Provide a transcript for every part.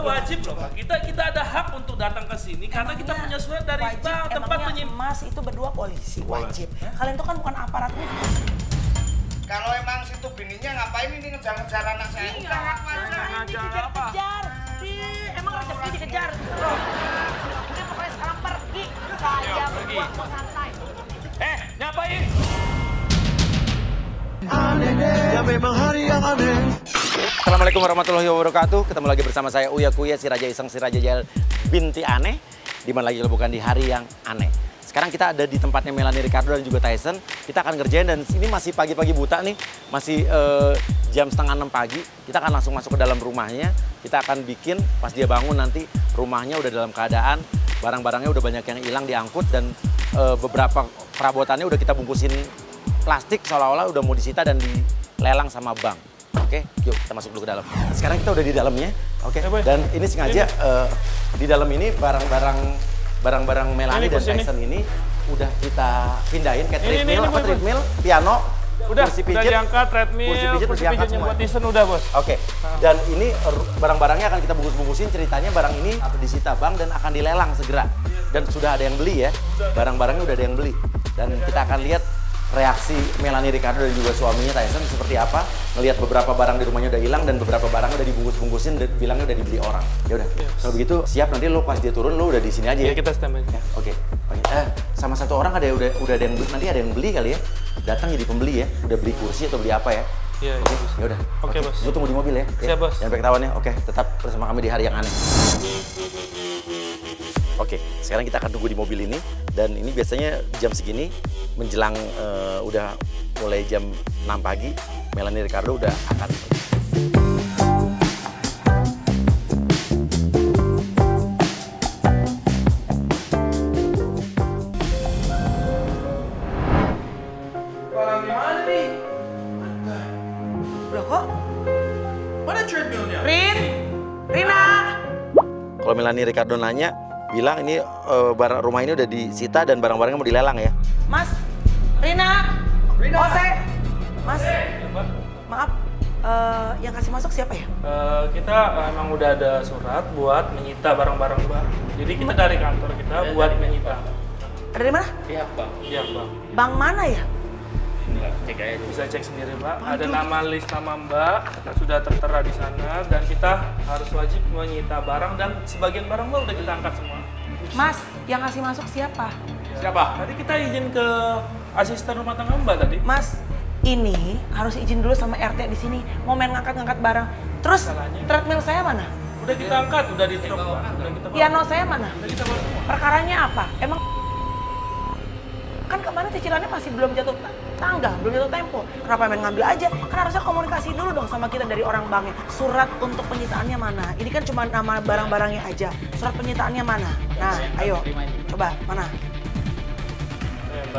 wajib loh, Pak. Kita ada hak untuk datang ke sini karena kita punya surat dari bank tempat penyimpanan. Mas itu berdua polisi wajib. Kalian itu kan bukan aparat hukum. Kalau emang situ bininya ngapain ini ngejar-ngejar anak saya? Dikejar. Emang rezeki dikejar. Loh. Udah pokoknya sekarang pergi. Saya berdua mau santai. Ngapain? Ya memang hari yang aneh. Assalamualaikum warahmatullahi wabarakatuh. Ketemu lagi bersama saya Uya Kuya, si Raja Iseng, si Raja Jael binti aneh. Dimana lagi kalau bukan di hari yang aneh. Sekarang kita ada di tempatnya Melanie Ricardo dan juga Tyson. Kita akan ngerjain dan ini masih pagi-pagi buta nih. Masih jam setengah 6 pagi. Kita akan langsung masuk ke dalam rumahnya. Kita akan bikin pas dia bangun nanti rumahnya udah dalam keadaan barang-barangnya udah banyak yang hilang diangkut dan beberapa perabotannya udah kita bungkusin plastik seolah-olah udah mau disita dan dilelang sama bank. Oke, yuk kita masuk dulu ke dalam. Sekarang kita udah di dalamnya. Oke. Dan ini sengaja di dalam ini barang-barang Melanie dan Tyson ini udah kita pindahin kayak treadmill, piano, udah kursi pijit, diangkat, treadmill, kursi pijitnya buat Tyson udah, Bos. Oke. Dan ini barang-barangnya akan kita bungkus-bungkusin, ceritanya barang ini disita bank dan akan dilelang segera. Dan sudah ada yang beli ya. Barang-barangnya udah ada yang beli. Dan kita akan lihat reaksi Melanie Ricardo dan juga suaminya Tyson seperti apa. Ngelihat beberapa barang di rumahnya udah hilang dan beberapa barang udah dibungkus-bungkusin dan bilangnya udah dibeli orang. Ya udah. Kalau begitu siap, nanti lo pas dia turun lo udah di sini aja ya. Kita standby. Ya, oke. Sama satu orang udah ada yang beli, nanti ada yang beli kali ya. Datang jadi pembeli ya. Udah beli kursi atau beli apa ya? Iya, ya udah. Oke, Bos. Gue tunggu di mobil ya. Siap, Bos. Jangan sampai ketahuan ya. Oke, tetap bersama kami di hari yang aneh. Oke, sekarang kita akan tunggu di mobil ini dan ini biasanya jam segini menjelang udah mulai jam 6 pagi Melanie Ricardo udah akan Barang di mana nih? Loh kok? Mana treadmillnya? Rina. kalau Melanie Ricardo nanya bilang ini barang rumah ini udah disita dan barang-barangnya mau dilelang ya. Mas, Rina. Ose. Mas, maaf, yang kasih masuk siapa ya? Kita emang udah ada surat buat menyita barang-barang Mbak. Jadi kita dari kantor kita buat menyita. Ada di mana? Iya, Bang. Iya, Bang. Bank mana ya? Cek aja, bisa cek sendiri, Mbak. Ada list nama Mbak, sudah tertera di sana dan kita harus wajib menyita barang dan sebagian barang Mbak udah kita angkat semua. Mas, yang kasih masuk siapa? Siapa? Tadi kita izin ke asisten rumah tangga Mbak tadi. Mas, ini harus izin dulu sama RT di sini. Mau main ngangkat-ngangkat barang. Terus treadmill saya mana? Udah kita angkat, udah di truk, Mbak. Udah kita bawa. Piano saya mana? Udah kita bawa semua. Perkaranya apa? Emang kan kemarin cicilannya masih belum jatuh tangga, belum jatuh tempo. Kenapa main ngambil aja? Kan harusnya komunikasi dulu dong sama kita dari orang banknya. Surat untuk penyitaannya mana? Ini kan cuma nama barang-barangnya aja. Surat penyitaannya mana? Nah, ayo. Coba, mana?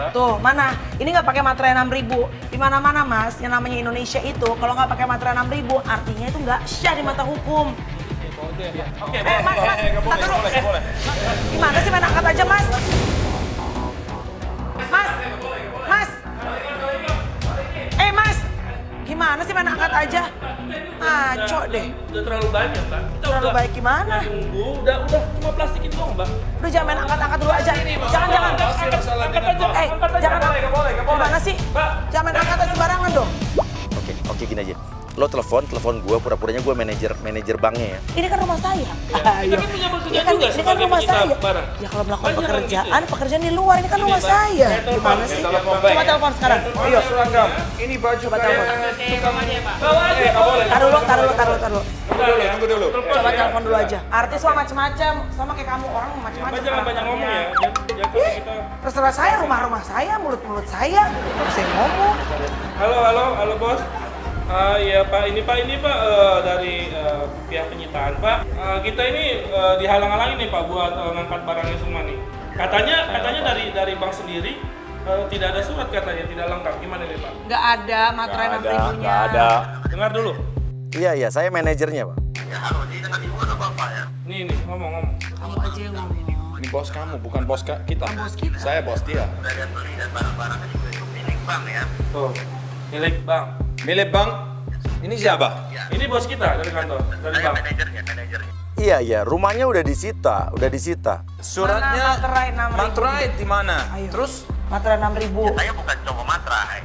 Tuh, mana? Ini nggak pakai materai 6.000. Di mana-mana, Mas, yang namanya Indonesia itu kalau nggak pakai materai 6.000, artinya itu nggak syah di mata hukum. Oke, Mas, boleh. Gimana sih main angkat aja, Mas? Mas, gimana sih main angkat aja? Ngaco deh. Udah terlalu banyak, Mbak. Kita Terlalu udah baik gimana? nunggu, udah cuma plastikin doang, Mbak. Udah jangan main angkat-angkat dulu aja. Jangan. Angkat aja. Jangan. Gimana sih? Mbak. Jangan main angkat sembarangan dong. Oke gini aja. Lo telepon gue, pura-puranya gue manajer banknya ya. Ini kan rumah saya. Kita kan punya pekerjaan juga Ini kan sebagai rumah penyita saya. barang. Ya kalau melakukan Banyak pekerjaan di luar. Ini kan rumah saya. Gimana sih? Coba telepon sekarang. Ayo. Ini baju Coba telepon. Bawa aja. Taruh dulu. Tunggu dulu. Coba telepon dulu aja. Artis mah macem-macem, sama kayak kamu orang macem-macem. Jangan banyak ngomong ya. Jangan kita. Terserah saya, rumah saya, mulut saya. Saya ngomong. Halo bos. Iya Pak, ini Pak dari pihak penyitaan Pak. Kita ini dihalang-halangi nih Pak buat ngangkat barangnya semua nih. Katanya dari bank sendiri tidak ada surat katanya, tidak lengkap. Gimana nih Pak? Nggak ada materai 6.000-nya. Nggak ada. Dengar dulu. Iya, saya manajernya, Pak. Ya halo, ini dengan ibu atau bapak ya? Nih ngomong. Kamu aja yang ngomong. Ini bos kamu, bukan bos kita. Bos kita. Saya bos dia. Udah lihat beli dan barang-barangnya juga itu milik bank ya? Tuh, milik bank. Milik bank. Ini siapa? Ini bos kita dari kantor, dari bank. Manajernya. Iya, rumahnya udah disita, Suratnya materai 6.000. materai di mana? Ayo. Terus Materai 6.000. Saya bukan cowok materai.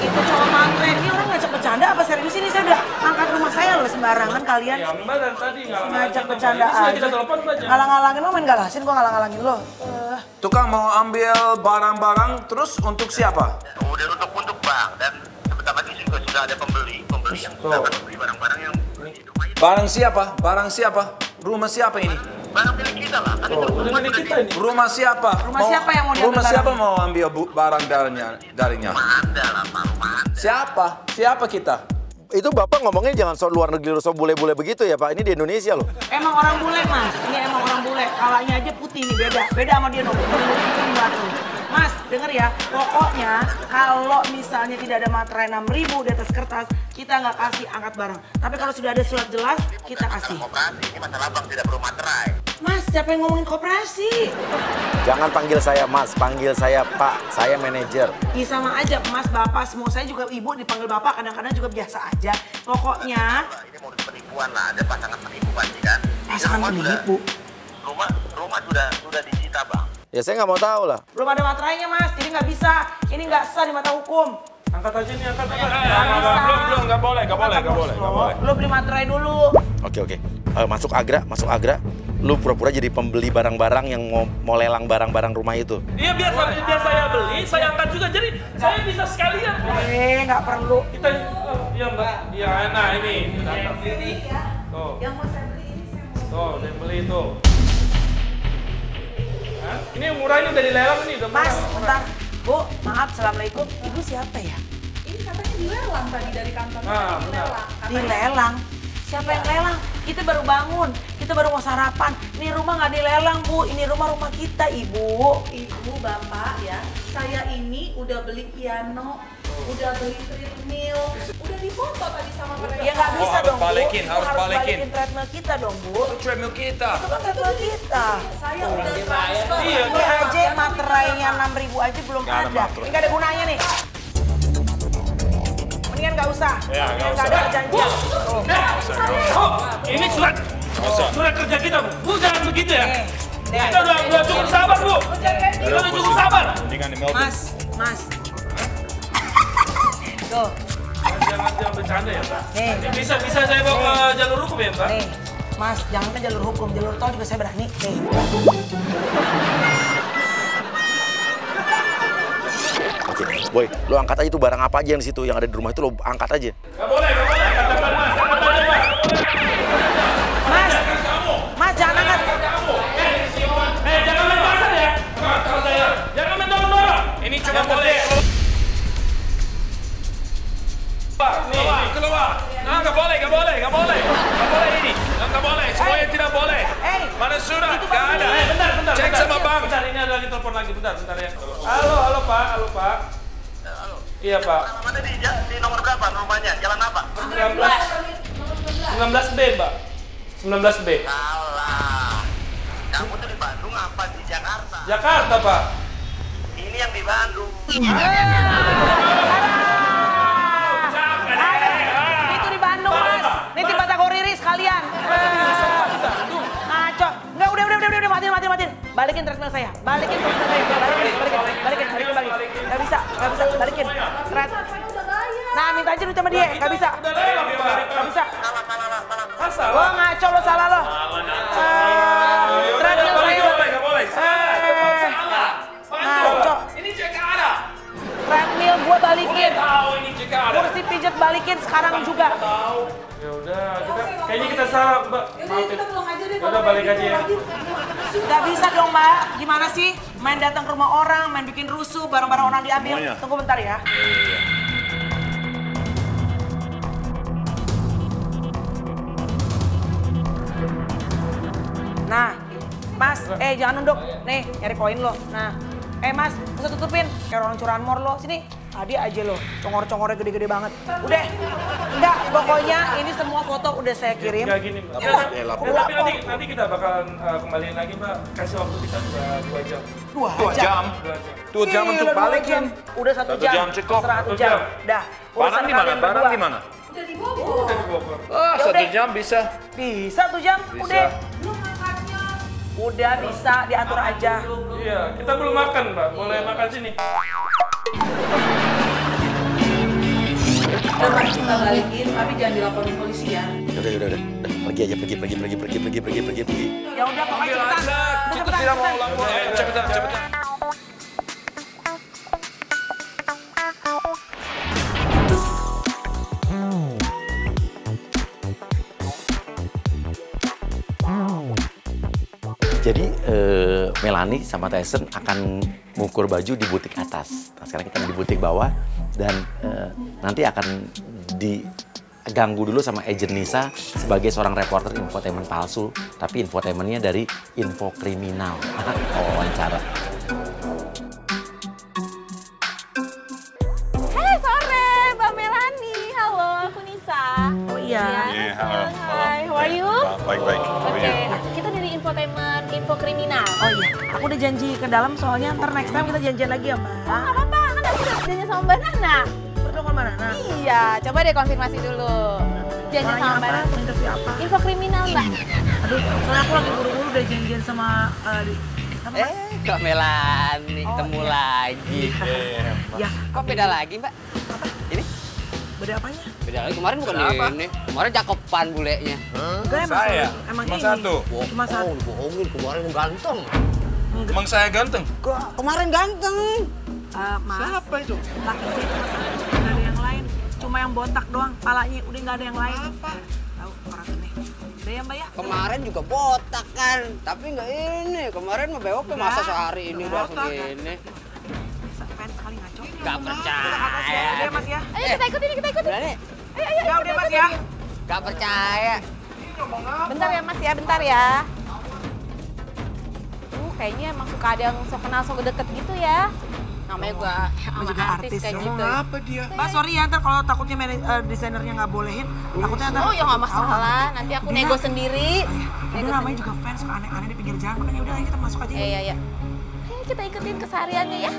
Itu cowok materai. Ini orang ngajak bercanda apa serius? Ini saya udah angkat rumah saya loh sembarangan kalian. Ya, Mbak dari tadi Ngajak bercanda Ini sudah aja. kita telepon Mbak. Ngalang-ngalangin lo main galasin, gua ngalang-ngalangin lo. tukang mau ambil barang-barang terus untuk siapa? Udah untuk bang dan sebentar lagi juga sudah ada pembeli yang sudah akan membeli barang-barang yang itu. Barang siapa? Barang siapa? Rumah siapa ini? Barang milik kita lah. Kan itu Udah milik kita ini. Rumah siapa? Rumah siapa yang mau diambil Rumah siapa barangnya? mau ambil barang darinya? Anda lah, Pak Rumah Anda. Siapa? Siapa kita? Itu Bapak ngomongnya jangan soal luar negeri, soal bule-bule begitu ya Pak. Ini di Indonesia loh. Emang orang bule mas, ini emang orang bule. Kalanya aja putih nih beda sama dia dong. Mas, denger ya, pokoknya kalau misalnya tidak ada materai 6.000 di atas kertas, kita nggak kasih angkat barang. Tapi kalau sudah ada surat jelas, kita kasih. Koperasi, ini masalah bang tidak perlu materai. Mas, siapa yang ngomongin koperasi? Jangan panggil saya Mas, panggil saya Pak. Saya manajer. Iya sama aja, mas, bapak, semua saya juga ibu dipanggil bapak, kadang-kadang juga biasa aja. Pokoknya, Ini modus penipuan lah, ada pasangan penipuan sih kan. pasangan penipu. Rumah sudah disita bang. Ya saya nggak mau tahu lah. Belum ada materainya mas, jadi nggak bisa. Ini nggak sah di mata hukum. Angkat aja nih, angkat. Belum, nggak boleh. Lo beli materai dulu. Oke. Masuk Agra. Lu pura-pura jadi pembeli barang-barang yang mau lelang barang-barang rumah itu. Iya, biar saya beli, saya angkat juga. Jadi saya bisa sekalian. Nggak perlu. Kita, ya Mbak. Iya, nah ini. Tuh. Yang mau saya beli ini saya mau. Tuh, yang beli itu. Hah? Ini yang murah ini udah dilelang nih, udah murah. Mas, bentar. Bu, maaf, assalamualaikum. Ibu siapa ya? Ini katanya dilelang tadi dari kantornya. Ah, Tadi benar. dilelang. Dilelang? Siapa yang lelang? Kita baru bangun, kita baru mau sarapan. Ini rumah nggak dilelang, Bu. Ini rumah kita, Ibu. Ibu, bapak ya, saya ini udah beli piano, udah beli treadmill, udah difoto tadi sama mereka. Ya nggak bisa harus dong, Bu. balikin, Itu harus balikin. treadmill kita dong, Bu. Itu treadmill kita. Itu kan treadmill kita. Saya udah transfer. Iya, Ini aja materainya 6.000 aja belum Nggak ada ada. materai. Ini nggak ada gunanya nih. Mendingan nggak usah. Ya, nggak Mendingan ada perjanjian. Oh, ini surat kerja kita, Bu. Bu, jangan begitu ya. Kita udah cukup sabar, Bu. Kita udah cukup sabar. Mendingan di mobil. Mas. Tuh, Jangan bercanda ya, Pak. nih. Bisa saya bawa ke jalur hukum ya, Pak? Nih, Mas, jangan kan jalur hukum, jalur tol juga saya berani. Nih. Oke, Boy, lu angkat aja itu barang apa aja yang di situ yang ada di rumah itu lo angkat aja. Nggak boleh. Angkat depan, Mas. Angkat aja, Mas. Mas, jangan angkat. Jangan main pasar ya. Jangan main dorong-dorong. Ini cuma boleh. Nih, keluar. Nah, nggak boleh ini. Nggak boleh, semuanya tidak boleh. Mana surat? Nggak ada. Bentar. Cek sama bank. Bentar, ini ada lagi telepon lagi. Bentar ya. Halo, Pak. Halo. Iya, Pak. Mana di nomor berapa rumahnya? Jalan apa? 19B, Mbak. 19B. Salah. Kamu tuh di Bandung apa di Jakarta? Jakarta, Pak. Ini yang di Bandung. Itu di Bandung, Mas. Nih tim Batagoriri sekalian. Ngaco. Enggak, udah, matiin. Balikin treadmill saya. Balikin. Nggak bisa, balikin. Thread. Nah, minta aja dulu sama dia, nggak bisa. Nggak bisa. Salah. Wah, ngaco lo, salah lo. Treadmill saya. Nggak boleh. Ngaco. Ini Jakarta. Treadmill gua balikin. Tahu ini Jakarta. Kursi pijat balikin sekarang juga. Ya udah, kayaknya kita salah, Mbak. Yaudah, kita pulang aja deh. Udah balik aja ya. Gak bisa dong, Mbak. Gimana sih? Main datang ke rumah orang, main bikin rusuh, barang-barang orang diambil. Semuanya. Tunggu bentar ya. Nah, Mas, jangan nunduk. Nih, nyari koin lo. Nah, Mas, bisa tutupin. Kayak orang curanmor lo. Sini, tadi aja lo. Congor-congornya gede-gede banget. Udah, enggak. Pokoknya ini semua foto udah saya kirim. Enggak gini, Mbak. Tapi nanti kita bakalan kembaliin lagi, Mbak. Kasih waktu kita 2 jam. 2 jam. 2 jam untuk Gila, 2 balikin. jam. Udah 1 1 jam. jam cukup. Serah 1 1 jam. jam. Dah. Barang di mana? Udah di Bogor. Udah di Bogor. Ah, 1 jam bisa. Bisa tuh jam, udah. Udah bisa diatur aja. Iya, kita belum makan, Mbak. Boleh makan sini. Tetap kita balikin, tapi jangan dilaporin polisi ya. Udah. Pergi aja, pergi. Ya udah, pokoknya Ambil aja. Kita tidak mau lapor. Cepetan. Jadi Melanie sama Tyson akan mengukur baju di butik atas. Nah, sekarang kita di butik bawah dan nanti akan diganggu dulu sama agent Nisa sebagai seorang reporter infotainment palsu, tapi infotainmentnya dari info kriminal. Wawancara. Hai sore, Mbak Melanie. Halo, aku Nisa. Oh iya. Halo. Hai, how are you? Baik. Oke, kita dari infotainment info kriminal. Oh iya, aku udah janji ke dalam soalnya ntar next time kita janjian lagi ya, Mbak. Oh, nggak apa-apa, kan aku udah janjian sama Mbak Nana. Perlu ke mana? Nah. Iya, coba deh konfirmasi dulu. Janjian sama Mbak Nana. Interview apa? Info kriminal, Mbak. Aduh, soalnya aku lagi buru-buru udah janjian sama Kak Melanie, ketemu lagi. Ya, Kok beda lagi, Mbak? Ini? beda apanya? Beda lagi, kemarin bukan ini. Kemarin cakepan bulenya. Enggak emang Saya? emang Cuma ini. satu? Cuma satu. Bohongin, kemarin ganteng. Emang saya ganteng? Kemarin ganteng. Mas, Siapa itu? laki saya cuma satu, nggak ada yang lain. Cuma yang botak doang, palanya udah nggak ada yang lain. Apa? Tahu orang ini. Udah ya Mbak ya? Kemarin juga botak kan, tapi nggak ini. Kemarin mah bewok masa sehari ini udah segini. Fans sekali ngaco. Gak percaya. Udah ya Mas ya? Ayo kita ikutin. Berani? Ya udah Mas ya. Gak percaya. Bentar ya Mas ya, bentar ya. Kayaknya emang suka ada yang sok kenal sok deket gitu ya. Namanya gua sama juga artis artis kayak ya. gitu. Apa dia? Mbak sorry ya ntar kalau takutnya desainernya nggak bolehin, takutnya ntar. Oh ya nggak masalah, nanti aku Udah, nego sendiri. Udah namanya juga fans suka aneh-aneh di pinggir jalan, makanya udah ayo kita masuk aja. Iya. Ayo kita ikutin kesehariannya ya.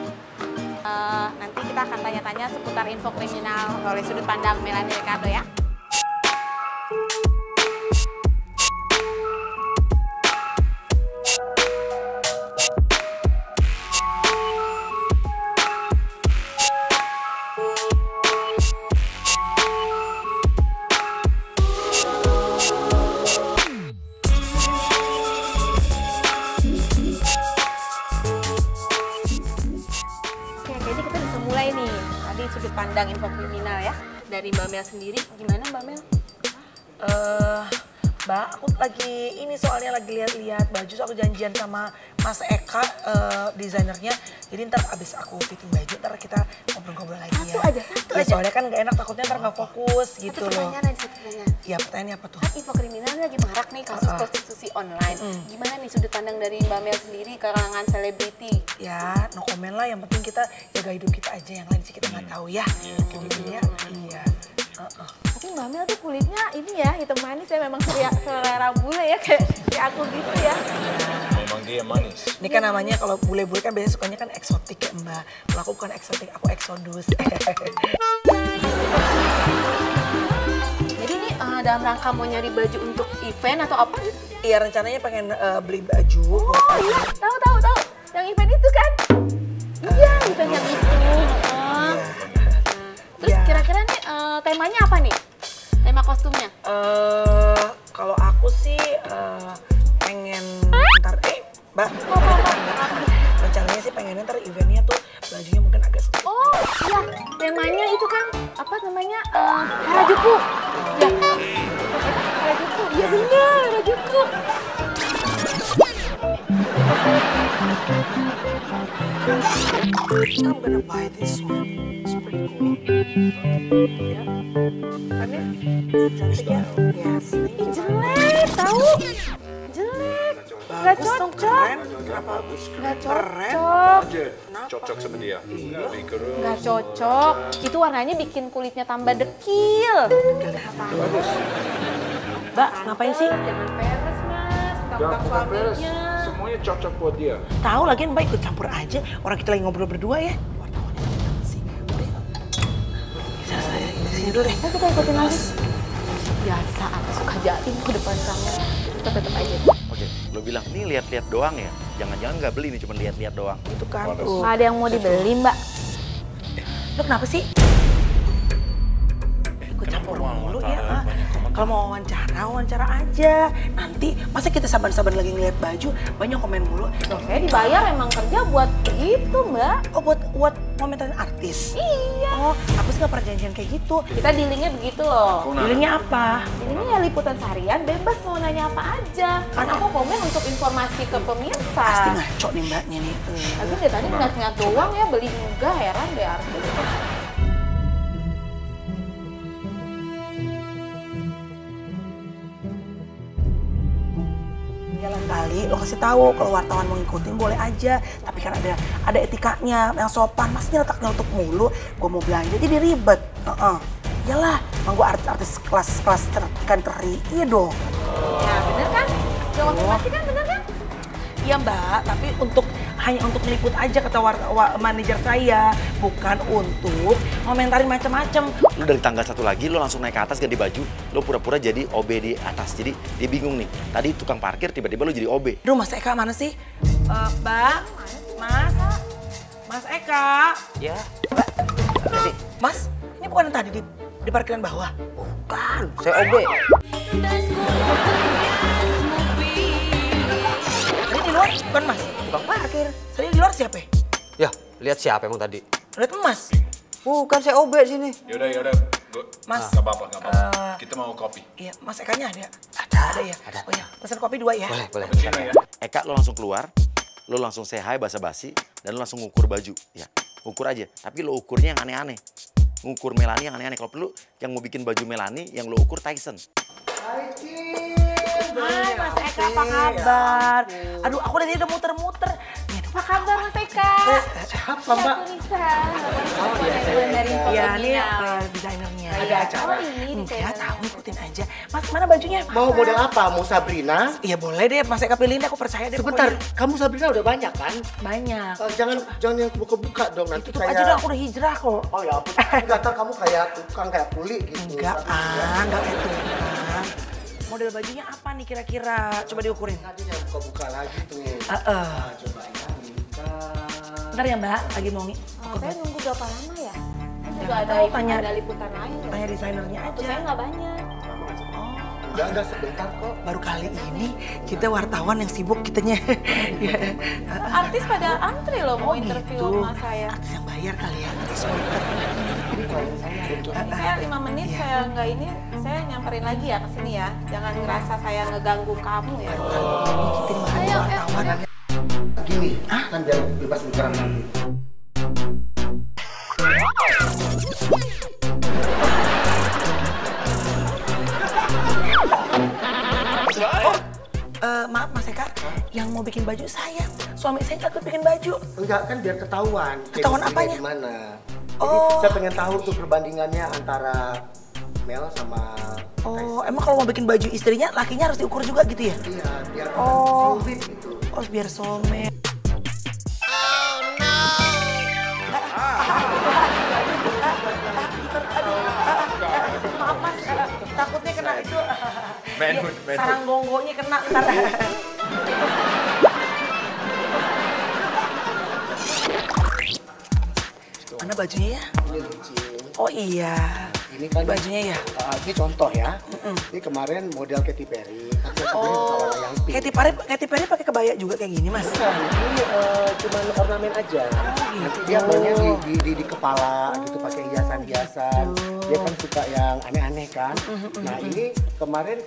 Nanti kita akan tanya-tanya seputar info kriminal oleh sudut pandang Melanie Ricardo ya. Sudut pandang info kriminal ya. Dari Mbak Mel sendiri, gimana Mbak Mel? Mbak, aku lagi ini soalnya lagi lihat-lihat baju, so aku janjian sama Mas Eka, desainernya. Jadi ntar abis aku fitting baju, ntar kita ngobrol-ngobrol lagi ya. Satu aja. Soalnya kan gak enak, takutnya ntar gak fokus gitu loh. Satu pertanyaan. Iya, pertanyaannya apa tuh? Kan info kriminal lagi marak nih kasus prostitusi online. Gimana nih sudut pandang dari Mbak Mel sendiri ke kalangan selebriti? Ya, no comment lah. Yang penting kita jaga hidup kita aja. Yang lain sih kita nggak tahu ya. Intinya, iya. Tapi Mbak Mel tuh kulitnya ini ya, hitam manis ya, memang selera bule ya, kayak aku gitu ya. Memang dia manis. Ini kan namanya kalau bule-bule kan biasanya sukanya kan eksotik ya Mbak. Kalau aku bukan eksotik, aku eksodus. Jadi ini dalam rangka mau nyari baju untuk event atau apa gitu? Iya, rencananya pengen beli baju. Oh iya, tahu. Yang event itu kan? Iya, event yang itu. Terus kira-kira nih temanya apa nih? Tema kostumnya? Kalau aku sih pengen ntar Mbak. Rencananya sih pengen ntar eventnya tuh bajunya mungkin agak sedikit. Oh iya, temanya itu kan apa namanya Harajuku. Ya. Harajuku, iya benar Harajuku. I'm gonna buy this one. It's pretty cool. Ya, kan ya? Cantik ya? Yes. Ih, jelek, tahu? Jelek. Nggak cocok. Keren. Kenapa? Nggak cocok. Cocok sama dia. Lebih keren. Nggak cocok. Itu warnanya bikin kulitnya tambah dekil. Bagus. Mbak, ngapain sih? Jangan peres, Mas. Tentang suaminya. Semuanya cocok buat dia. Tahu lagi Mbak ikut campur aja. Orang kita lagi ngobrol berdua ya. Wartawannya apa sih? Udah. Saya sini dulu deh. Kita ikutin lagi. Biasa, aku suka jaim ke depan kamu. Kita tetap aja. Oke, lo bilang, nih lihat-lihat doang ya? Jangan-jangan nggak beli nih, cuma lihat-lihat doang. Itu kan. Nggak ada yang mau dibeli, Mbak. Lu kenapa sih? Ikut campur mulu ya. Kalau mau wawancara aja. Nanti masa kita sabar-sabar lagi ngeliat baju, banyak komen mulu. Loh, saya dibayar emang kerja buat begitu, Mbak. Oh, buat komentarin artis? Iya. Oh, aku sih nggak pernah janjian kayak gitu. Kita dealingnya begitu loh. Dealingnya apa? Dealingnya ya liputan seharian, bebas mau nanya apa aja. Kan aku komen untuk informasi ke pemirsa. Pasti ngaco nih mbaknya nih. Tapi dari tadi ngeliat-ngeliat doang ya, beli enggak, heran deh artis. Kali lo kasih tahu kalau wartawan mau ngikutin boleh aja, tapi kan ada etikanya yang sopan. Masnya letak-letak mulu, gue mau belanja jadi ribet. Iyalah, emang gue artis kelas ikan teri, iya dong. Ya bener kan? Jawabnya pasti kan bener kan? Iya mbak, tapi hanya untuk meliput aja kata manajer saya, bukan untuk komentarin macam-macam. Lo dari tangga satu lagi, lo langsung naik ke atas ganti baju, lo pura-pura jadi OB di atas. Jadi dia bingung nih, tadi tukang parkir tiba-tiba lo jadi OB. Aduh Mas Eka mana sih? Mbak, Mas Eka. Ya. Mas, ini bukan yang tadi di parkiran bawah? Bukan, saya OB. Tadi di luar, bukan Mas? Tukang parkir. Tadi di luar siapa? Ya, lihat siapa emang tadi? Lihat Mas. Bukan, saya OB sini. Yaudah. Mas. Gak apa-apa. Kita mau kopi. Iya, Mas Ekanya ada? Ada ya? Ada. Oh iya, pesan kopi 2 ya? Boleh. Eka lo langsung keluar, lo langsung say hi basa-basi, dan lo langsung ngukur baju. Ya, ukur aja. Tapi lo ukurnya yang aneh-aneh. Ngukur Melani yang aneh-aneh. Kalau perlu yang mau bikin baju Melani, yang lo ukur Tyson. Hai Mas Eka, apa kabar? Aduh, aku dari udah muter-muter. Apa kabar Mas Eka? Siapa Mbak? Iya, ini desainernya. Ada acara? Enggak, tahu ikutin aja. Mas, mana bajunya? Mau model apa? Mau Sabrina? Iya boleh deh, Mas Eka pilihin deh, aku percaya deh. Sebentar, pokoknya. kamu Sabrina udah banyak kan? Banyak. Jangan yang buka-buka dong, nanti Tutup kayak... aja dong, aku udah hijrah kok. Oh ya ampun, enggak, ntar kamu kayak tukang, kayak kuli gitu. Enggak kayak tukang. Model bajunya apa nih kira-kira? Coba diukurin. Nanti jangan buka-buka lagi tuh. Coba ini. Bentar ya Mbak, lagi mau Saya nunggu berapa lama ya? Juga ada liputan lain. Tanya desainernya aja. Saya nggak banyak. Enggak sebentar kok. Baru kali ini kita wartawan yang sibuk kitanya. Artis pada antri loh mau interview gitu. sama saya. Artis yang bayar kali ya, artis Saya 5 menit saya nggak ini, saya nyamperin lagi ya ke sini ya. Jangan ngerasa saya ngeganggu kamu ya. Ayo. Gini, kan biar bebas bicara nanti. Maaf Mas Eka, yang mau bikin baju saya. Suami saya nggak ikut bikin baju. Enggak, kan biar ketahuan. Ketahuan apanya? Gimana? Jadi saya pengen tahu tuh perbandingannya antara Mel sama Oh, emang kalau mau bikin baju istrinya, lakinya harus diukur juga gitu ya? Iya, biar soulmate gitu. Oh, biar soulmate. Maaf Mas, takutnya kena itu. Sarang gonggonya kena ntar. Mana bajunya ya? Oh iya. Ini kan bajunya ya? Ini contoh ya. Ini kemarin model Katy Perry. Oh, Katy Perry pakai kebaya juga kayak gini Mas? Bukan, ini cuma ornamen aja. Nanti dia maunya di kepala gitu, pakai hiasan-hiasan. Dia kan suka yang aneh-aneh kan. Nah ini kemarin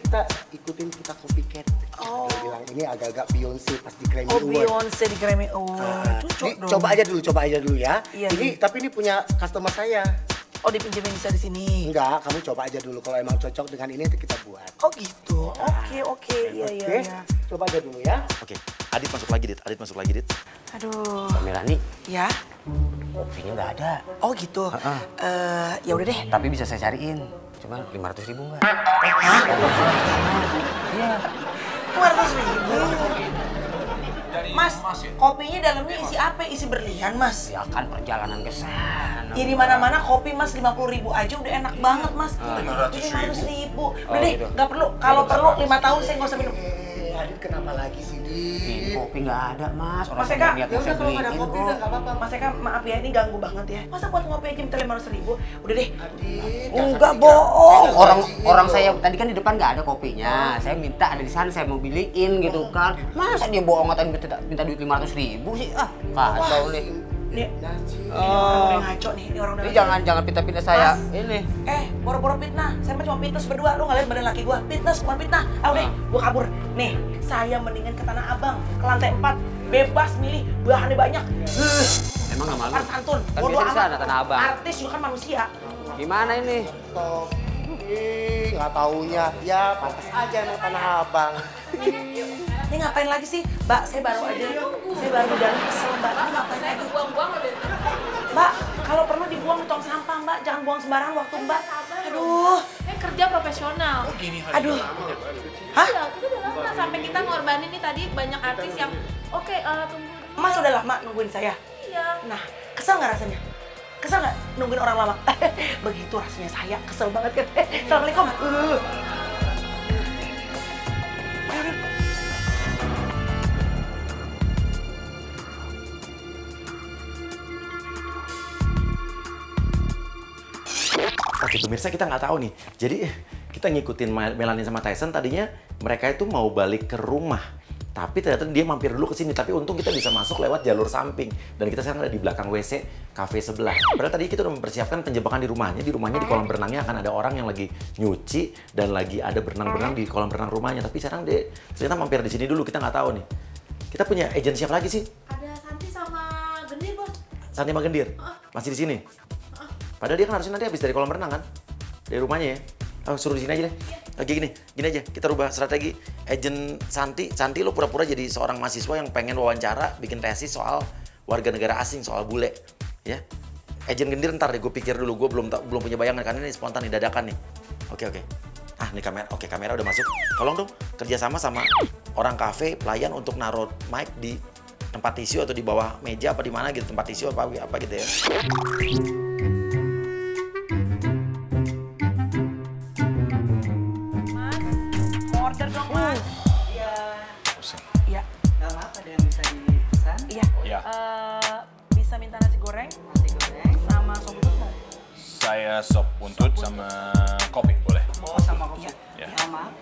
kita copycat. Dia bilang ini agak-agak Beyonce pas di Grammy Award. Oh Beyonce di Grammy Award. Coba aja dulu ya. Iya, Tapi ini punya customer saya. Oh dipinjemin bisa di sini? Enggak, kamu coba aja dulu. Kalau emang cocok dengan ini kita buat. Oh gitu. Oke. Iya. Coba aja dulu ya. Oke, Adit masuk lagi, Dit. Aduh. Mbak Melani, Ya. ini nggak ada. Oh gitu. Ya udah deh. Tapi bisa saya cariin. Cuma 500.000 nggak? Hah? Iya. 500.000. dari Mas, emas ya? kopinya dalamnya isi apa? Isi berlian, Mas. Ya kan perjalanan ke sana. Ya di mana-mana kopi Mas 50.000 aja udah enak banget, Mas. 500.000. Udah deh, gitu. nggak perlu. Kalau perlu 5 tahun saya nggak usah minum. Adit kenapa lagi sih, Dit? Kopi nggak ada, Mas. Orang Mas saya Eka, niat ya mau udah saya kalau nggak ada beliin kopi kok. udah nggak apa-apa. Mas Eka, maaf ya ini ganggu banget ya. Masa buat ngopi aja minta 500.000? Udah deh. Adit, Enggak bohong. Orang saya tadi kan di depan nggak ada kopinya. Saya minta ada di sana, saya mau beliin gitu kan. Masa dia bohong atau minta duit 500.000 sih? Ah, kacau nih. Ini orang udah ngaco nih. Ini orang udah Ini ngaco. jangan pinta-pinta saya. Mas. Ini. Boro-boro fitnah. Saya mah cuma fitness berdua. Lu nggak lihat badan laki gua? Fitness bukan fitnah. Ah udah, gua kabur. Nih, saya mendingan ke Tanah Abang, ke lantai 4. Bebas milih, bahannya banyak. Emang nggak malu? Sopan santun. Kan Bodo biasa di amat. sana Tanah Abang. Artis juga kan manusia. Gimana ini? Nggak taunya. Ya, pantas aja emang Tanah Abang. Ini ngapain lagi sih? Mbak, saya baru di dalam kesel, Mbak. Ini ngapain lagi? Buang-buang lo dari Mbak, kalau perlu dibuang di tong sampah, Mbak. Jangan buang sembarang waktu, Mbak. Aduh. kerja profesional. Gini hari Aduh. Hah? Iya, kita udah lama sampai kita ngorbanin nih tadi banyak artis yang oke, tunggu dulu. Mas udah lama nungguin saya. Iya. Nah, kesel nggak rasanya? Kesel nggak nungguin orang lama? Begitu rasanya saya, kesel banget kan. Assalamualaikum. Oke pemirsa, kita nggak tahu nih. Jadi kita ngikutin Melanie sama Tyson, tadinya mereka itu mau balik ke rumah. Tapi ternyata dia mampir dulu ke sini. Tapi untung kita bisa masuk lewat jalur samping. Dan kita sekarang ada di belakang WC cafe sebelah. Padahal tadi kita udah mempersiapkan penjebakan di rumahnya. Di rumahnya di kolam berenangnya akan ada orang yang lagi nyuci dan lagi ada berenang-berenang di kolam renang rumahnya. Tapi sekarang dia ternyata mampir di sini dulu. Kita nggak tahu nih. Kita punya agent siapa lagi sih? Ada Santi sama Gendir, Bos. Santi sama Gendir? Masih di sini? Padahal dia kan harusnya nanti habis dari kolam renang kan? Dari rumahnya ya? Oh, suruh di sini aja deh. Oke gini aja, kita rubah strategi. Agent Santi lo pura-pura jadi seorang mahasiswa yang pengen wawancara, bikin tesis soal warga negara asing, soal bule. Ya. Agent Gendir ntar deh, gue pikir dulu, gue belum punya bayangan, karena ini spontan nih, dadakan nih. Oke. Ah, ini kamera, oke kamera udah masuk. Tolong dong, kerjasama sama orang kafe, pelayan untuk naruh mic di tempat tisu atau di bawah meja apa di mana gitu, tempat tisu apa gitu ya. Order dong, Mas. Iya. Iya. Nggak apa-apa, ada yang bisa dipesan? Iya. Iya. Bisa minta nasi goreng? Nasi goreng. Sama sop buntut mau? Saya sop buntut sama kopi, boleh? Oh, sama kopi. Iya. Ya, maaf.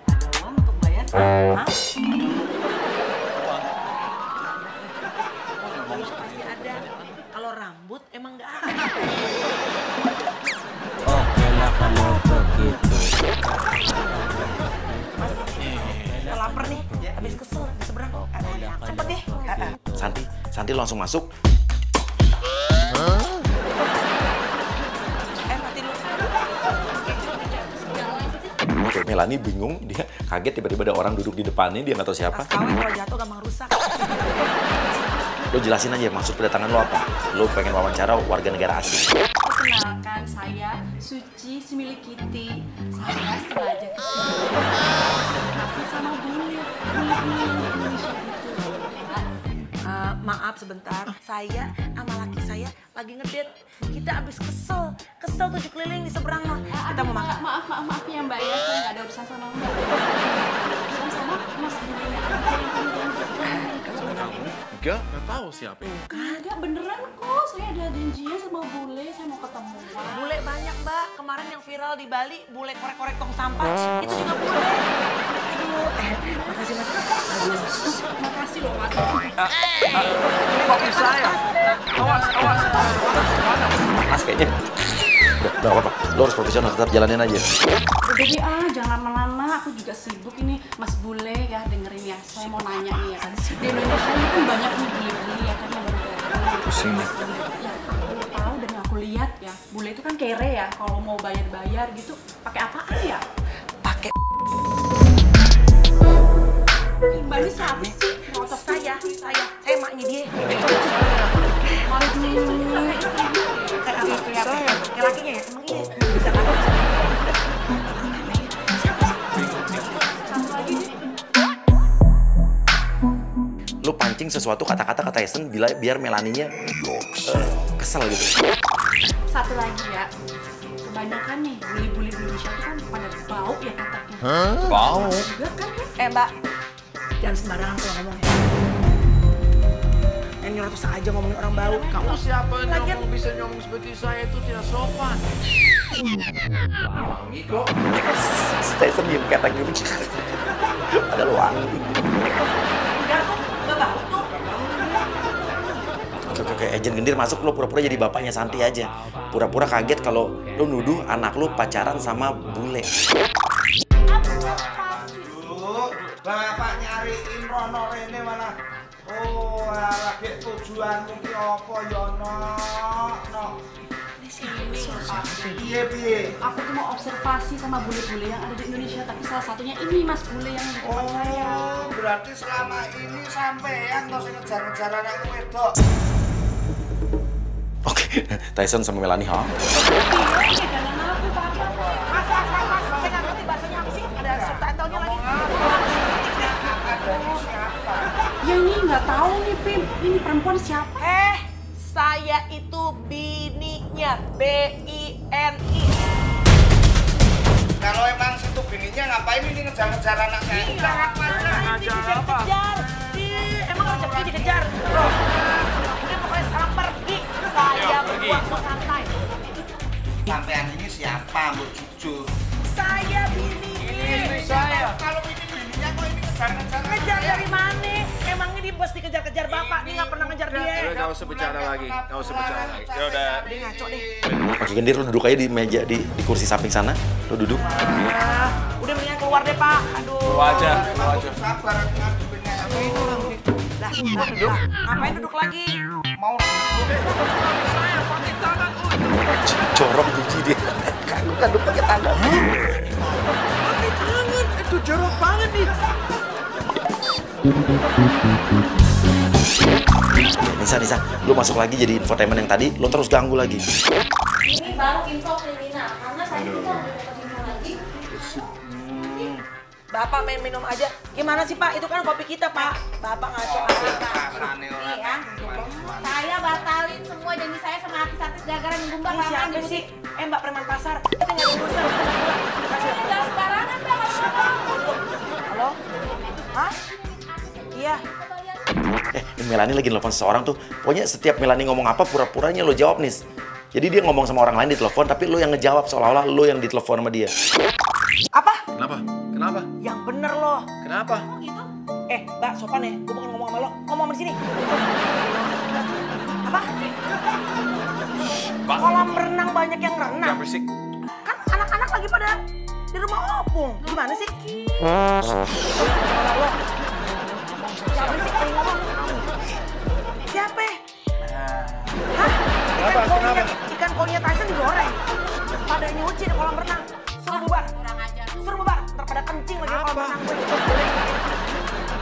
Ada uang untuk bayar? Hah? Pasti ada. Kalau rambut emang nggak ada. Oke lah kalau begitu. Udah lapar nih, habis kesel di seberang. Cepet deh. Santi langsung masuk. Mati lu. Oke, Melanie bingung, dia kaget tiba-tiba ada orang duduk di depannya, dia nggak tahu siapa. Tas kawin kalau jatuh gampang rusak. Lo jelasin aja maksud kedatangan lo apa. Lo pengen wawancara warga negara asing. Perkenalkan, saya Suci Simili Kitty. Saya sengaja kesini sama bule Indonesia gitu. Maaf sebentar, saya sama laki saya lagi ngedate. Kita abis kesel 7 keliling di seberang mah. Kita mau makan. Maaf ya Mbak ya, saya nggak ada urusan sama Mbak. Urusan sama Mas Bule aja yang Enggak tahu siapa. Enggak, beneran kok. Saya ada janjian sama Bule, saya mau ketemu. Bule banyak Mbak, kemarin yang viral di Bali, bule korek-korek tong sampah, itu juga bule. Aduh, makasih Mas. Makasih loh Mas. Ini kopi saya. Awas. Mas kayaknya. Udah apa-apa, lo harus profesional, tetap jalanin aja. Jadi jangan lama-lama, aku juga sibuk ini Mas Bule ya, dengerin ya. Saya mau nanya nih ya kan. Di Indonesia ini kan banyak nih bule-bule ya kan yang baru Pusing nih. Ya, aku tahu dan aku lihat ya, bule itu kan kere ya. Kalau mau bayar gitu, pakai apaan ya? Pakai Mbak ini siapa sih? Ngotot saya emaknya dia. Malu sih istrinya nggak kayak istri. Kayak apa? Kayak lakinya ya? Emang iya? Bisa takut. Satu lagi nih. sesuatu kata-kata ke Tyson biar Melaninya kesel gitu. Satu lagi ya, kebanyakan nih bully-bully Indonesia itu kan pada bau ya katanya. Bau? Juga kan ya? Mbak, jangan sembarangan kalau ngomong. Yang nyorotus aja ngomongin orang bau. Kamu siapa yang bisa ngomong seperti saya itu tidak sopan. Wangi kok. Tyson diem ketek gitu. Padahal wangi. Enggak kok, nggak bau tuh. Oke, agent gendir masuk, lo pura-pura jadi bapaknya Santi aja. Pura-pura kaget kalau lo nuduh anak lo pacaran sama bule. Bapak nyariin rono rene malah. Oh, lagi tujuanmu ki apa ya, Nok? Piye? Aku tuh mau observasi sama bule-bule yang ada di Indonesia, tapi salah satunya ini Mas Bule yang di depan saya. Oh, berarti selama ini sampean toh sing ngejar-ngejar anak wedok. Oke, Tyson sama Melanie, ha? Iya, jangan aku Bapak. Mas, saya nggak ngerti bahasanya apa sih? Ada subtitlenya lagi. Ya ini nggak tahu nih, Pim. Ini perempuan siapa? Saya itu bininya, B-I-N-I. Kalau emang situ bininya ngapain ini ngejar-ngejar anak saya? Ngejar apa? Emang rezeki dikejar? Udah pokoknya sekarang pergi. Saya berdua mau santai. Sampean ini siapa, Mbak Cucu? Saya bini. Saya. Kalau bininya kok ini ngejar-ngejar? Ngejar dari mana? Emangnya dia bos dikejar-kejar bapak? Dia nggak pernah ngejar dia. Nggak usah bicara lagi. Yaudah. Dia ngaco nih. Oke, gendir, lo duduk aja di meja, di kursi samping sana. Lo duduk. Udah mendingan keluar deh, Pak. Aduh. Lu aja. Sabar, ngadepinnya. Lah, ngapain duduk lagi? Mau saya pakai tangan. Jorok jijik dia. Kaduk pakai tangan. Pakai tangan, itu jorok banget nih. Nisa, lu masuk lagi jadi infotainment yang tadi, lu terus ganggu lagi. Ini baru info kriminal, karena saya juga udah dapat info lagi. Bapak main minum aja. Gimana sih, Pak? Itu kan kopi kita, Pak. Bapak ngaco aja. Nih ya, saya batalin semua janji saya sama artis-artis gara-gara menggumbar Ini larangan siapa di sih? Mbak preman pasar. Kita nggak ada urusan. Jangan sembarangan, Mbak. Halo? Hah? Iya. Melanie lagi nelfon seseorang tuh. Pokoknya setiap Melanie ngomong apa, pura-puranya lo jawab, Nis. Jadi dia ngomong sama orang lain di telepon, tapi lo yang ngejawab seolah-olah lo yang ditelepon sama dia. Apa? Kenapa? Yang bener loh. Kenapa? Mbak, sopan ya. Gue bukan ngomong sama lo. Ngomong di sini. Apa? Kolam renang banyak yang renang. Jangan berisik. Kan anak-anak lagi pada di rumah opung. Gimana sih? Jangan berisik, pengen ngomong. Siapa? Hah? Ikan koi-nya Tyson digoreng. Pada nyuci di kolam renang. Suruh bubar. Suruh bubar. Ntar pada kencing lagi di kolam renang.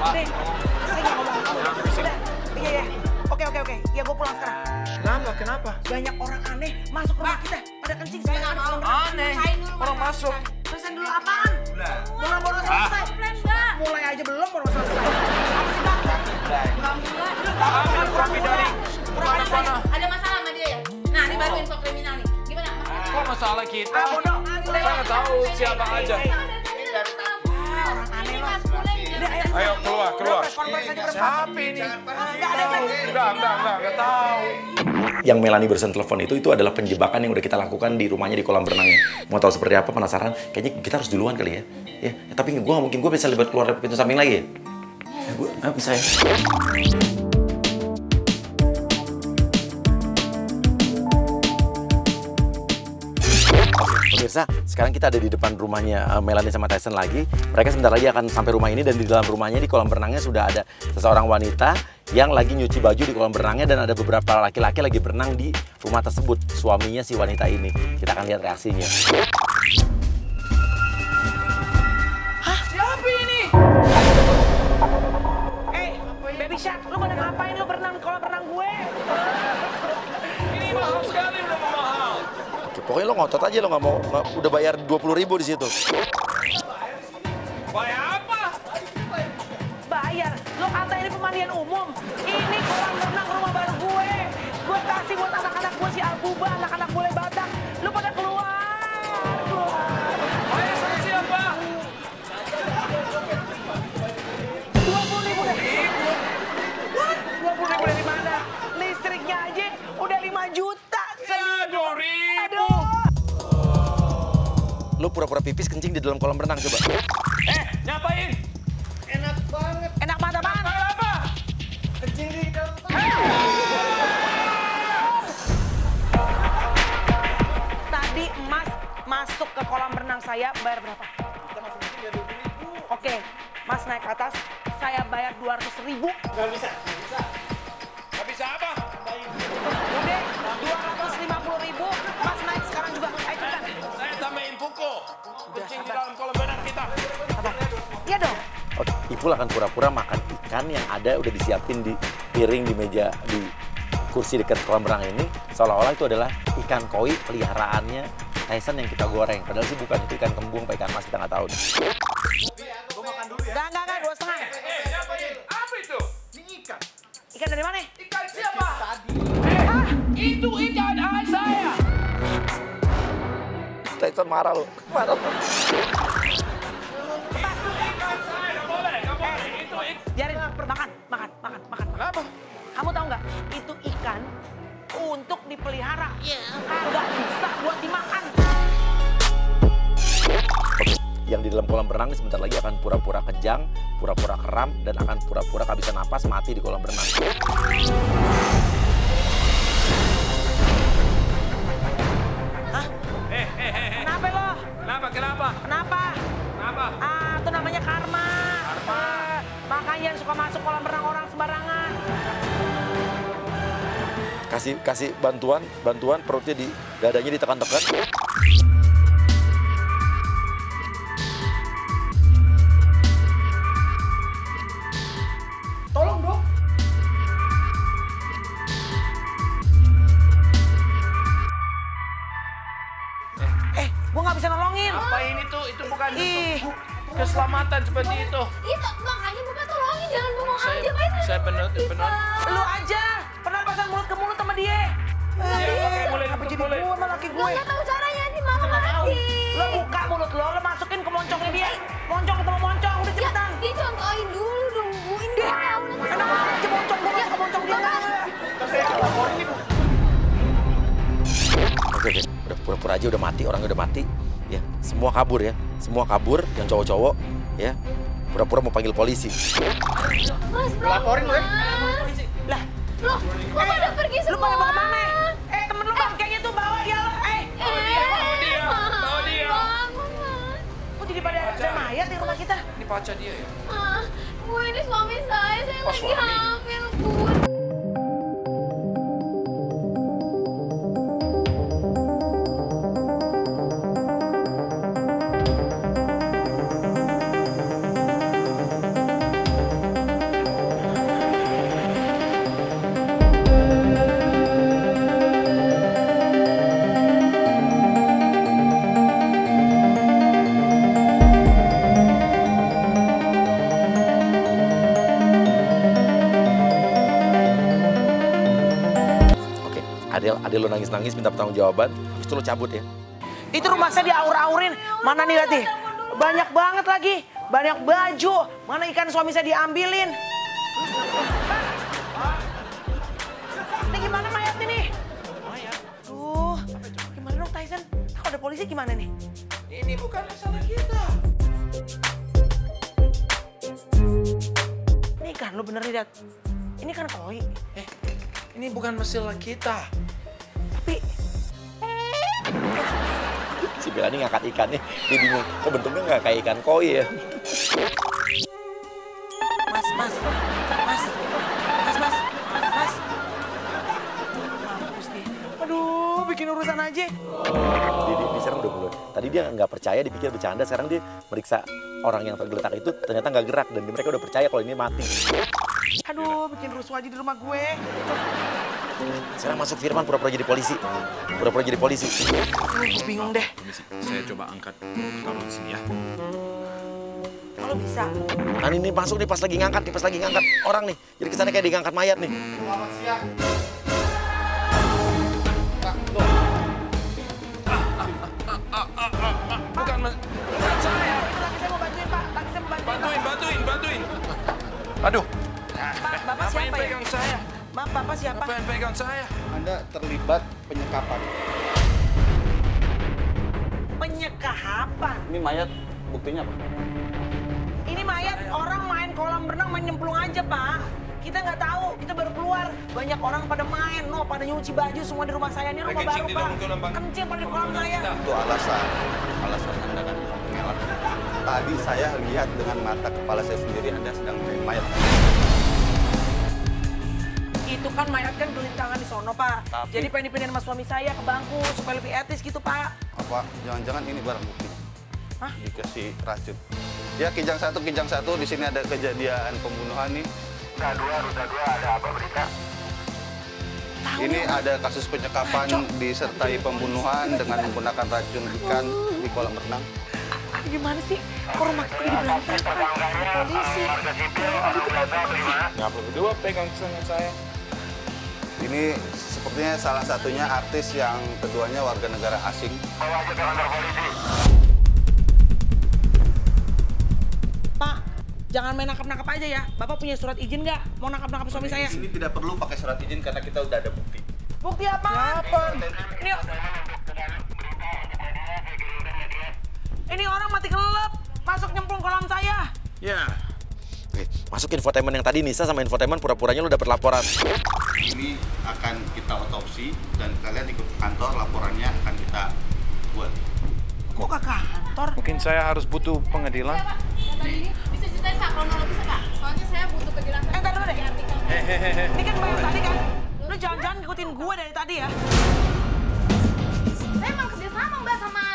Deh, saya nggak ngomong kamu. Udah, iya. Oke. Iya, gue pulang sekarang. Kenapa? Banyak orang aneh masuk rumah kita. Pada kencing sembarangan di kolam renang. Aneh. Orang masuk. Selesai dulu apaan? Baru selesai. Mulai aja belum, baru selesai. Apa sih, Bang? Kopi dari mana? Ada masalah sama dia ya? Nah, ini baru info kriminal nih. Gimana? Kok masalah kita? Bodoh. Saya nggak tahu siapa aja. Orang aneh loh. Ayo keluar. Siapa ini? Enggak tahu. Yang Melanie barusan telepon itu adalah penjebakan yang udah kita lakukan di rumahnya di kolam renangnya. Mau tahu seperti apa, penasaran? Kayaknya kita harus duluan kali ya. Tapi gue nggak mungkin gue bisa libat keluar dari pintu samping lagi ya. Gue bisa ya. Pemirsa, sekarang kita ada di depan rumahnya Melanie sama Tyson lagi. Mereka sebentar lagi akan sampai rumah ini dan di dalam rumahnya di kolam renangnya sudah ada seseorang wanita yang lagi nyuci baju di kolam renangnya dan ada beberapa laki-laki lagi berenang di rumah tersebut. Suaminya si wanita ini. Kita akan lihat reaksinya. Hah? Siapa ini? Baby Shark, lu pada ngapain lu berenang di kolam renang gue? Ini mahal sekali, udah mahal. Pokoknya lo ngotot aja, lo nggak mau, udah bayar 20.000 di situ. Bayar apa? Bayar. Lo kata ini pemandian pemandian umum. Ini kolam renang rumah baru gue. Gue kasih buat anak-anak gue si Albuba, anak-anak bule badak. Lu pada keluar, keluar. Ayo saya siapa? 20.000 deh. What? 20.000 dari mana? Listriknya aja udah 5 juta. Ya, 2.000. Aduh. Lu pura-pura pipis kencing di dalam kolam renang coba. Nyapain? Enak banget. Enak mata banget. Apa? Kencing di dalam. Tadi Mas masuk ke kolam renang saya bayar berapa? Kita masuk ke 20.000. Oke, Mas naik ke atas, saya bayar 200.000. Nggak bisa, nggak bisa. Gak bisa apa? Udah, 250.000. Mas naik sekarang juga. Ayo cepetan. Saya tambahin buku. Kencing di dalam kolam renang kita. Iya dong. Oke, Ipul akan pura-pura makan ikan yang ada udah disiapin di piring di meja di kursi dekat kolam renang ini, seolah-olah itu adalah ikan koi peliharaannya Tyson yang kita goreng. Padahal sih bukan, itu ikan kembung, ikan mas, kita nggak tahu. Gue makan dulu ya. Enggak, 2,5. Nyapain? Apa itu? Ini ikan. Ikan dari mana? Ikan siapa? Tadi. Itu ikan ayah saya. Tyson marah loh, marah. Ikan saya, nggak boleh. Itu ikan. Jarin, makan. Kenapa? Kamu tahu nggak? Itu ikan untuk dipelihara. Kagak bisa buat dimakan. Yang di dalam kolam renang ini sebentar lagi akan pura-pura kejang, pura-pura kram, dan akan pura-pura kehabisan napas mati di kolam renang. Hah? Kenapa lo? Kenapa? Kenapa? Ah, itu namanya karma. Makanya suka masuk kolam renang orang sembarangan. Kasih bantuan perutnya di dadanya ditekan-tekan. Tolong dong. Gua nggak bisa nolongin. Apain itu? Itu bukan Ih. keselamatan seperti itu. Itu makanya Bapak tolongin, jangan bengong aja, Pak. Saya benar. Lu aja pernah pasang mulut ke mulut sama dia. Boleh, Apa jadi gue sama laki gue? Nggak tahu caranya, ini Mama mati. Lo buka mulut lo masukin ke moncongnya dia. Moncong ketemu moncong, udah cepetan. Dicontohin dulu dong, Bu. Ini nggak tahu nanti. Enak aja moncong gue masuk ke moncong dia. Oke, udah pura-pura aja udah mati, orangnya udah mati. Ya, semua kabur ya. Semua kabur yang cowok-cowok ya. Pura-pura mau panggil polisi. Mas, Laporin lo ya. Lah, Loh, kok pada pergi lu semua? pada mau kemana? Temen lu bangkainya tuh bawa dia. Bawa dia. Kok jadi pada ada mayat di rumah kita? Ini pacar dia ya? Bu, ini suami saya lagi suami. hamil, Bu. Adel lo nangis-nangis minta pertanggungjawaban, habis itu lo cabut ya. Itu rumah saya diaur-aurin. Mana nih lihat nih? Banyak banget lagi. Banyak baju. Mana ikan suami saya diambilin? Ini gimana mayat ini? Mayat? Duh, gimana dong Tyson? Kalau ada polisi gimana nih? Ini bukan masalah kita. Ini ikan lo bener nih lihat. Ini kan koi. Ini bukan masalah kita. Tapi Si Bella ini ngangkat ikannya, dia bingung. Kok bentuknya nggak kayak ikan koi ya? Mas. Mampus dia. Aduh, bikin urusan aja. Dia sekarang udah mulai. Tadi dia nggak percaya, dipikir bercanda. Sekarang dia meriksa orang yang tergeletak itu ternyata nggak gerak. Dan mereka udah percaya kalau ini mati. Aduh, bikin rusuh aja di rumah gue. Sekarang masuk Firman pura-pura jadi polisi. Gue bingung deh. Saya coba angkat, taruh di sini ya. Kalau bisa. Nah ini masuk nih pas lagi ngangkat orang nih. Jadi kesannya kayak diangkat mayat nih. Selamat siang. Bukan saya. Lagi saya mau bantuin, Pak. Lagi saya mau bantuin. Bantuin. Aduh. Pak, Bapak Apa yang siapa ya? pegang saya? Maaf, Bapak siapa? Apa yang pegang saya? Anda terlibat penyekapan. Penyekapan. Ini mayat, buktinya apa? Ini mayat orang main kolam renang, main nyemplung aja, Pak. Kita nggak tahu, kita baru keluar. Banyak orang pada main, pada nyuci baju semua di rumah saya. Ini rumah baru, Pak. Kencing pada di kolam saya. Itu alasan Anda kan mengelak. Tadi saya lihat dengan mata kepala saya sendiri Anda sedang main mayat. Itu kan mayat kan gelintangan di sono, Pak. Jadi pengen dipindahin sama suami saya ke bangku supaya lebih etis gitu, Pak. Apa? Jangan-jangan ini barang bukti? Hah? Dikasih racun. Ya, Kijang satu, di sini ada kejadian pembunuhan nih. Ruta 2, ada apa berita? Ini ada kasus penyekapan disertai pembunuhan dengan menggunakan racun ikan di kolam renang. Gimana sih? Kok rumah kita jadi berantakan? Polisi. Ngapa berdua pegang tangan saya? Ini sepertinya salah satunya artis yang keduanya warga negara asing. Pak, jangan main nangkap-nangkap aja ya. Bapak punya surat izin nggak? Mau nangkap-nangkap suami saya? Ini tidak perlu pakai surat izin karena kita udah ada bukti. Bukti apa? Ini orang mati kelelep, masuk nyemplung kolam saya. Ya. Oke, masuk infotainment yang tadi Nisa sama infotainment pura-puranya lu dapat laporan. Ini akan kita otopsi dan kalian ikut ke kantor, laporannya akan kita buat. Kok ke kantor? Mungkin saya harus butuh pengadilan. Bisa ceritain Pak kronologisnya Pak? Soalnya saya butuh penjelasan. Entar dulu deh. Hehehe. Ini kan baru tadi kan? Lu jangan-jangan ngikutin gue dari tadi ya? Saya emang kerjasama Mbak sama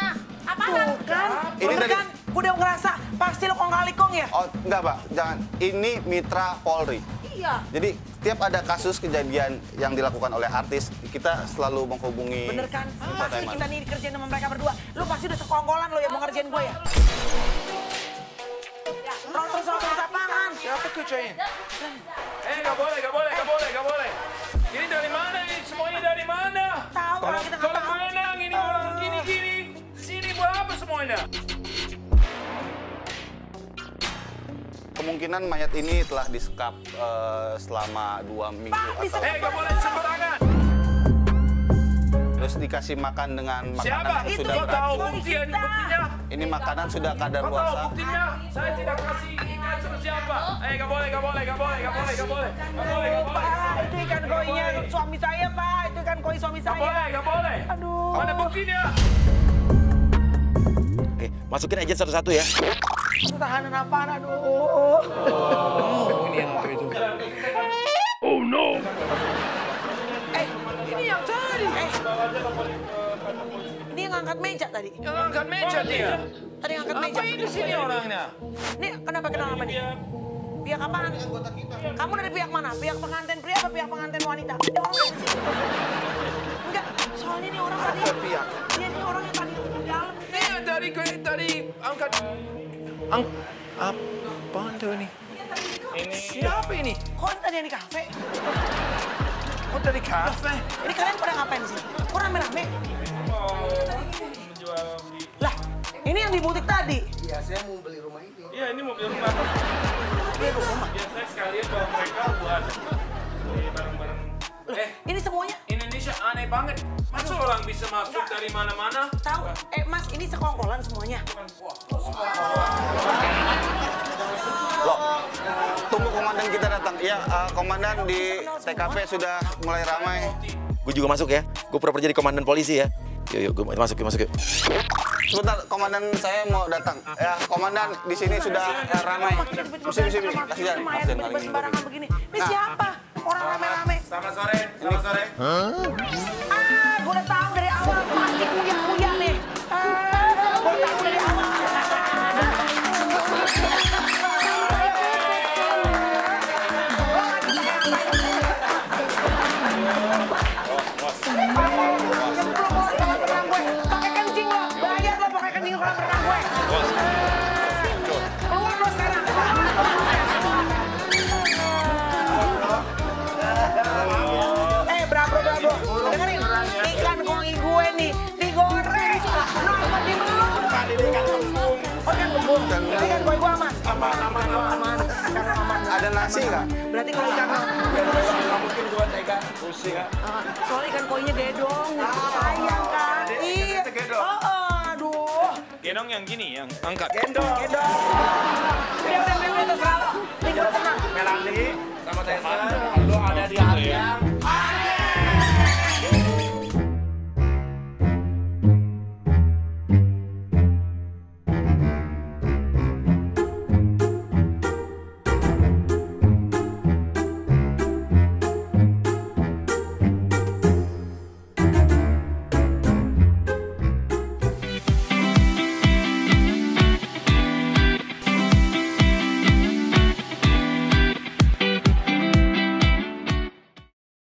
aparat. Tuh kan? Ini dari- kan? Gue udah ngerasa pasti lo kong kali kong ya? Oh, enggak, Pak. Jangan. Ini mitra Polri. Iya. Jadi, tiap ada kasus kejadian yang dilakukan oleh artis, kita selalu menghubungi Bener kan? Pasti infotainment. kita nih dikerjain sama mereka berdua. Lu pasti udah sekongkolan lo ya mau ngerjain gue ya? Terus lapangan. Siapa kerjain? Nggak boleh. Ini dari mana ini? Semuanya dari mana? Tahu orang kita nggak tahu. Menang ini orang gini. Sini buat apa semuanya? Kemungkinan mayat ini telah disekap selama 2 minggu atau... Nggak boleh sembarangan. Terus dikasih makan dengan makanan Siapa? yang Itu sudah kau tahu beracun. buktinya? Ini makanan sudah Kau tahu kadaluarsa. buktinya? Saya tidak kasih ikan sama siapa. Nggak boleh. Pak, itu ikan koinya suami saya, Pak. Itu ikan koi suami saya. Nggak boleh. Aduh. Mana buktinya? Oke, masukin aja satu-satu ya. Itu tahanan apaan? Aduh. Ini yang apa itu? Oh no. Ini yang tadi. Ini yang angkat meja tadi. Yang angkat meja dia. Tadi yang angkat meja. Apa ini sini orangnya? Nih, kenapa kenal nama nih? Pihak apaan? Kamu dari pihak mana? Pihak pengantin pria atau pihak pengantin wanita? Enggak, soalnya ini orang tadi. Pihak. Dia ini orang yang tadi di dalam. Tadi angkat. Apa itu ini? Siapa ini? Kok ini tadi yang di kafe? Oh, dari kafe. Ini kalian pada ngapain di sini? Kok rame-rame? Menjual di... Lah, ini yang di butik tadi. Iya, saya mau beli rumah ini. Iya, ini mobil rumah. Beli rumah. Biasanya sekalian bawa mereka buat beli barang-barang. Ini semuanya? Indonesia aneh banget. Masa orang bisa masuk dari mana-mana? Tahu? Mas, ini sekongkolan semuanya. Loh, tunggu komandan kita datang. Ya, komandan di TKP sudah mulai ramai. Gue juga masuk ya. Gue pura-pura jadi komandan polisi ya. Yuk, gue masuk yuk. Sebentar, komandan saya mau datang. Ya, komandan di sini sudah ramai. Sini. Kasih jalan. Sembarangan begini. Ini siapa? Orang rame-rame. Selamat sore. Gue udah tahu dari awal pasti kuya nih. Gue tahu dari awal. Pakai kencing lo, bayar lo pakai kencing kolam renang gue. Keluar lo Berarti ikan koi gua aman. Aman. Ada nasi nggak? Berarti kalau ikan Nggak mungkin gua tega. Pusing. soalnya ikan koinya gedong. Sayang kan? Iya. Aduh. Gendong yang gini, yang angkat. Gendong. Udah, terserah lo. Tinggal tenang. Melani sama Tyson. Lu ada di hati yang